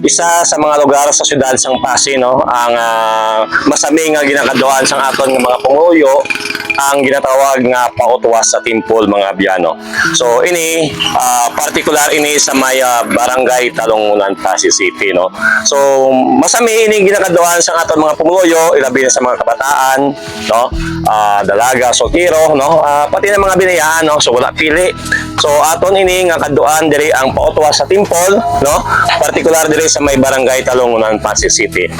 isa sa mga lugar sa siyudad sang Pasig, no, ang masami nga ginakaduan sang aton nga mga panguyo ang ginatawag nga pautuwas sa Timpol, mga biyano. So ini particular ini sa may barangay Talongunan, Pasig City, no. So masami ini ginakaduan sang aton mga panguyo, ilabi na sa mga kabataan, no, dalaga, soltero, no, pati na mga binayaan, no, so wala pili. So aton ini nga kaduan diri ang pautuwas sa Timpol, no, particular diri sa may barangay Talongunan, Pasig City.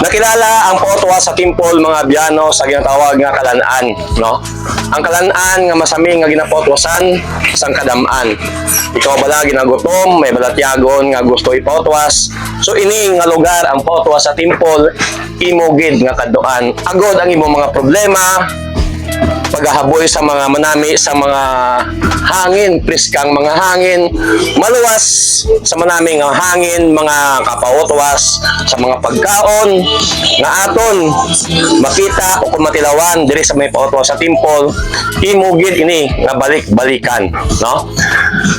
Nakilala ang pautuwas sa Timpol, mga biyano, sa ginatawag nga kalanaan, no? Ang kalanaan nga masami nga ginapautuwasan sang kadamaan. Ikaw bala ginagutom, may balatyagon nga gusto ipautuwas. So ini nga lugar ang pautuwas sa Timpol, imugid nga kaduan. Agod ang imong mga problema, paghahaboy sa mga manami, sa mga hangin, priskang mga hangin, maluwas sa manaming hangin, mga kapautuwas sa mga pagkaon nga aton makita o kumatilawan diri sa may pautuwas sa Timpol, imugid ini nga balik-balikan, no?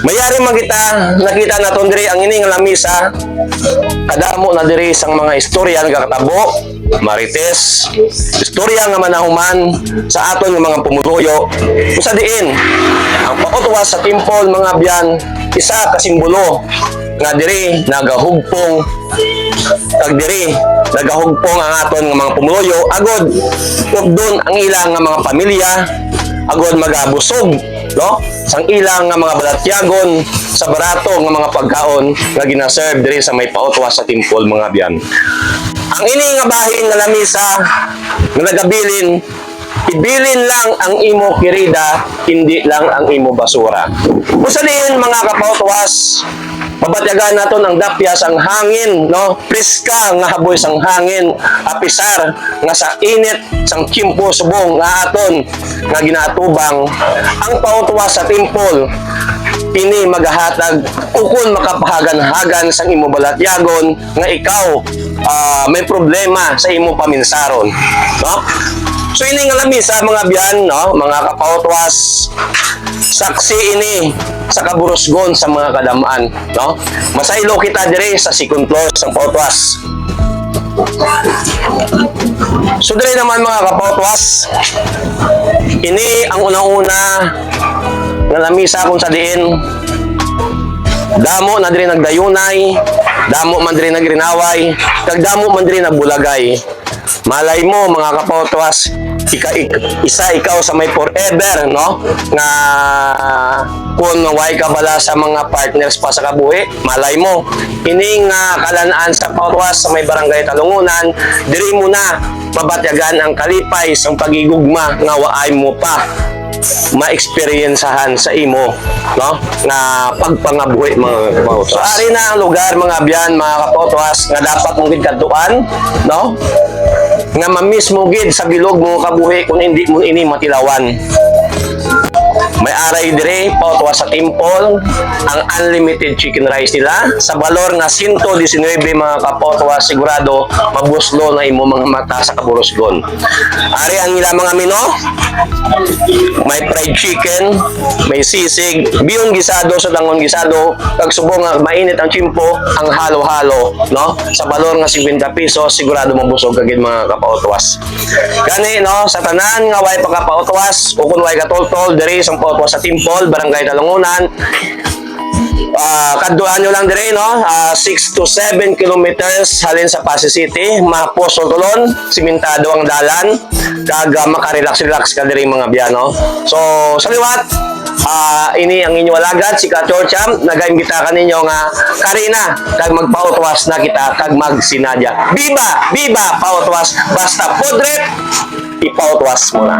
Mayari magita nakita naton diri ang ini nga lamisa, kadamo na diri sang mga istorya nga katabo, marites, istorya nga manahuman sa aton nga mga pumutuyo. Usa diin ang pautuwas sa Timpol, mga biyan, isa ka simbolo nga diri nagahugpong kag diri nagahugpong ang aton nga mga pumutuyo, agod doon ang ilang nga mga pamilya, agod magabusog, no, sang ilang nga mga balatyagon sa barato nga mga pagkaon nga ginaserve diri sa may pautuwas sa Timpol, mga biyan. Ang ini nga bahin nga lamisa nga nagabilin, ibilin lang ang imo kirida, hindi lang ang imo basura. Usa din, mga kapautuwas, mabatyagan naton ang dapyas ang hangin, no, priska nga haboy sang hangin, apisar nga sa init sang kimpo subong nga aton nga ginaatubang. Ang pautuwas sa Timpol, ini magahatag ukon makapahagan-hagan sang imo balatyagon nga ikaw may problema sa imo paminsaron, no? So ini nga lamisa, mga biyan, no, mga kapautuwas, saksi ini sa kaburusgon sa mga kadamaan, no? Masaylo kita diri sa second floor sang pautuwas. So diri naman, mga kapautuwas, ini ang unang-una nga lamisa kung sa diin damo na diri nagdayunay, damo man diri nagrinaway, kag damo man diri nagbulagay. Malay mo, mga kapautuwas, isa ikaw sa may forever, no, nga kung way ka bala sa mga partners pa sa kabuhi, malay mo ining kalanaan sa pautuwas sa may barangay Talongunan, diri mo na mabatyagan ang kalipay sang pagigugma nga waay mo pa ma-experiencehan sa imo, no, na pagpangabuhi, mga kapautuwas. So ari na ang lugar, mga biyan, mga kapautuwas, nga dapat mong gidkaduan, no, nga mamiss mo gid sa bilog mo kabuhi kung hindi mo ini matilawan. May aray dire pautuwas sa Timpol ang unlimited chicken rice nila sa balor nga 119, mga kapautuwas, sigurado mabuslo na imo mga mata sa kaburusgon. Ari ang ila mga mino, may fried chicken, may sisig, biyon gisado sa dangon gisado, kag subong nga mainit ang chimpo, ang halo-halo, no, sa balor nga 50 pesos, sigurado mabusog kagid, mga kapautuwas. Kani, no, sa tanan nga way pagkapautuwas o kun way katoltol diri sa pautuwas sa Timpol, barangay Talongunan, kaduan nyo lang dire, no, 6 to 7 kilometers halin sa Pasig City, mapusol tulon, simentado ang dalan, kag makarelax-relax ka dire, mga biyano. So sa liwat, ini ang inyo alagad, si Kachorcham, nag-imbita ka ninyo nga Karina, kag magpautuwas na kita, kag magsinadya. Viva! Viva! Pautuwas! Basta pudret, ipautuwas mo na.